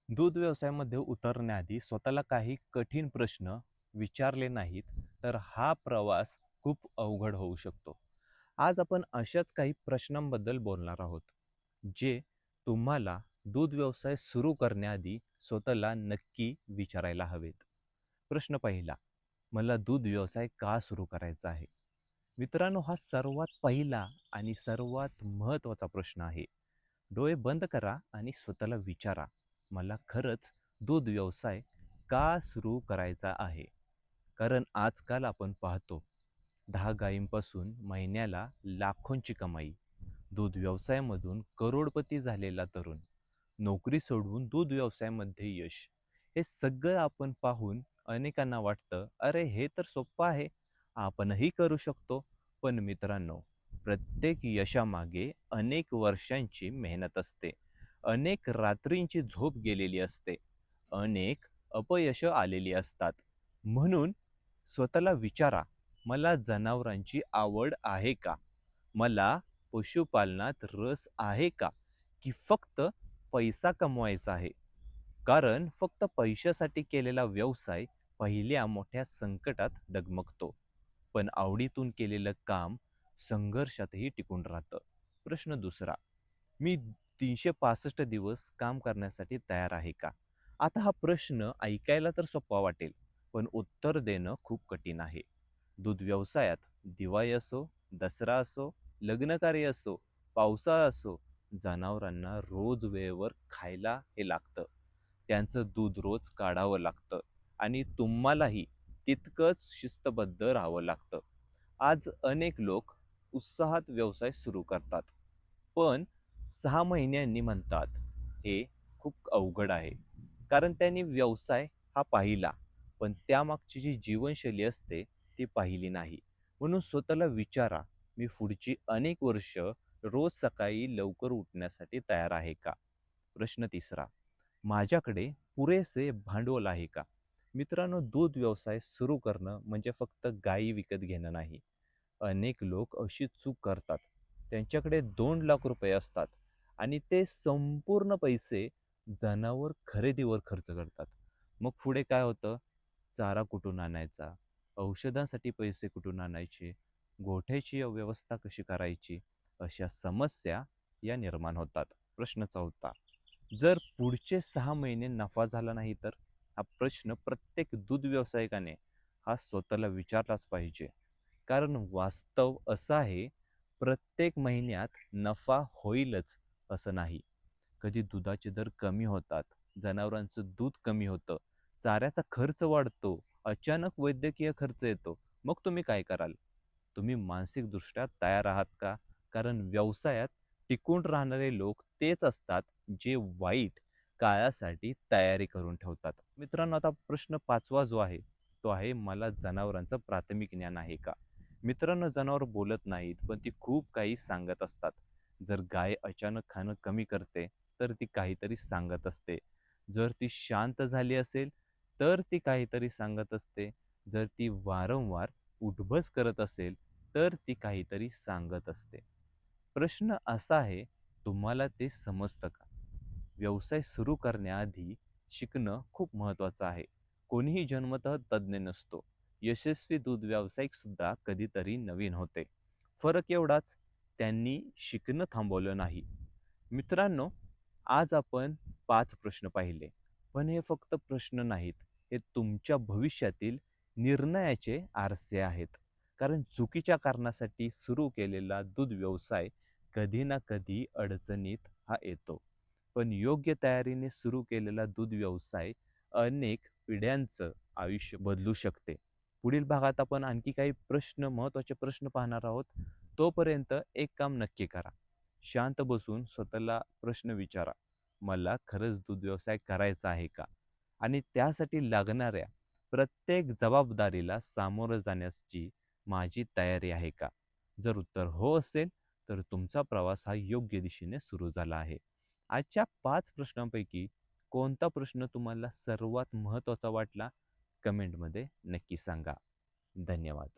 दूध व्यवसायामध्ये उतरण्याआधी स्वतःला काही कठीण प्रश्न विचारले नाहीत तर हा प्रवास खूप अवघड होऊ शकतो. आज आपण अशाच काही प्रश्नांबद्दल बोलणार आहोत, जे तुम्हाला दूध व्यवसाय सुरू करण्याआधी स्वतःला नक्की विचारायला हवेत. प्रश्न पहिला, मला दूध व्यवसाय का सुरू करायचा आहे? मित्रांनो, हा सर्वात पहिला आणि सर्वात महत्त्वाचा प्रश्न आहे. डोळे बंद करा आणि स्वतःला विचारा, मला खरंच दूध व्यवसाय का सुरू करायचा आहे? कारण आजकाल आपण पाहतो, 10 गायींपासून महिन्याला लाखोंची कमाई, दूध व्यवसायामधून करोडपती झालेला तरुण, नोकरी सोडवून दूध व्यवसायामध्ये यश. हे सगळं आपण पाहून अनेकांना वाटतं, अरे हे तर सोपं आहे, आपणही करू शकतो. पण मित्रांनो, प्रत्येक यशामागे अनेक वर्षांची मेहनत असते, अनेक रात्रींची झोप गेलेली असते, अनेक अपयश आलेली असतात. म्हणून स्वतःला विचारा, मला जनावरांची आवड आहे का? मला पशुपालनात रस आहे का? की फक्त पैसा कमवायचा आहे? कारण फक्त पैशासाठी केलेला व्यवसाय पहिल्या मोठ्या संकटात डगमगतो, पण आवडीतून केलेलं काम संघर्षातही टिकून राहतं. प्रश्न दुसरा, मी 365 दिवस काम करण्यासाठी तयार आहे का? आता हा प्रश्न ऐकायला तर सोपा वाटेल, पण उत्तर देणं खूप कठीण आहे. दूध व्यवसायात दिवाळी असो, दसरा असो, लग्नकार्य असो, पावसाळा असो, जनावरांना रोज वेळेवर खायला हे लागतं. त्यांचं दूध रोज काढावं लागतं आणि तुम्हालाही तितकंच शिस्तबद्ध राहावं लागतं. आज अनेक लोक उत्साहात व्यवसाय सुरू करतात, पण 6 महिन्यांनी म्हणतात, हे खूप अवघड आहे. कारण त्यांनी व्यवसाय हा पाहिला, पण त्यामागची जी जीवनशैली असते ती पाहिली नाही. म्हणून स्वतःला विचारा, मी पुढची अनेक वर्ष रोज सकाळी लवकर उठण्यासाठी तयार आहे का? प्रश्न तिसरा, माझ्याकडे पुरेसे भांडवल आहे का? मित्रांनो, दूध व्यवसाय सुरू करणं म्हणजे फक्त गायी विकत घेणं नाही. अनेक लोक अशी चूक करतात, त्यांच्याकडे 2 लाख रुपये असतात आणि ते संपूर्ण पैसे जनावर खरेदीवर खर्च करतात. मग पुढे काय होतं? चारा कुठून आणायचा, औषधांसाठी पैसे कुठून आणायचे, गोठ्याची व्यवस्था कशी करायची, अशा समस्या या निर्माण होतात. प्रश्न चौथा, जर पुढचे 6 महिने नफा झाला नाही तर? हा प्रश्न प्रत्येक दूध व्यावसायिकाने हा स्वतःला विचारलाच पाहिजे. कारण वास्तव असं आहे, प्रत्येक महिन्यात नफा होईलच असं नाही. कधी दुधाचे दर कमी होतात, जनावरांचं दूध कमी होतं, चाऱ्याचा खर्च वाढतो, अचानक वैद्यकीय खर्च येतो. मग तुम्ही काय कराल? तुम्ही मानसिकदृष्ट्या तयार आहात का? कारण व्यवसायात टिकून राहणारे लोक तेच असतात, जे वाईट काळासाठी तयारी करून ठेवतात. मित्रांनो, आता प्रश्न पाचवा जो आहे, तो आहे, मला जनावरांचं प्राथमिक ज्ञान आहे का? मित्रांनो, जनावर बोलत नाहीत, पण ती खूप काही सांगत असतात. जर गाय अचानक खाणं कमी करते, तर ती काहीतरी सांगत असते. जर ती शांत झाली असेल, तर ती काहीतरी सांगत असते. जर ती वारंवार उठबस करत असेल, तर ती काहीतरी सांगत असते. प्रश्न असा आहे, तुम्हाला ते समजतं का? व्यवसाय सुरू करण्याआधी शिकणं खूप महत्त्वाचं आहे. कोणीही जन्मतः तज्ज्ञ नसतो. यशस्वी दूध व्यावसायिक सुद्धा कधीतरी नवीन होते. फरक एवढाच, त्यांनी शिकणं थांबवलं नाही. मित्रांनो, आज आपण 5 प्रश्न पाहिले, पण हे फक्त प्रश्न नाहीत, हे तुमच्या भविष्यातील निर्णयाचे आरसे आहेत. कारण चुकीच्या कारणासाठी सुरू केलेला दूध व्यवसाय कधी ना कधी अडचणीत हा येतो. पण योग्य तयारीने सुरू केलेला दूध व्यवसाय अनेक पिढ्यांचं आयुष्य बदलू शकते. पुढील भागात आपण आणखी काही महत्त्वाचे प्रश्न पाहणार आहोत. तोपर्यंत एक काम नक्की करा. शांत बसून स्वतःला प्रश्न विचारा, मला खरंच दूध व्यवसाय करायचा आहे का? आणि त्यासाठी लागणाऱ्या प्रत्येक जबाबदारीला सामोरं जाण्याची माझी तयारी आहे का? जर उत्तर हो असेल, तर तुमचा प्रवास हा योग्य दिशेने सुरू झाला आहे. आजच्या 5 प्रश्नांपैकी कोणता प्रश्न तुम्हाला सर्वात महत्त्वाचा वाटला? कमेंटमध्ये नक्की सांगा. धन्यवाद.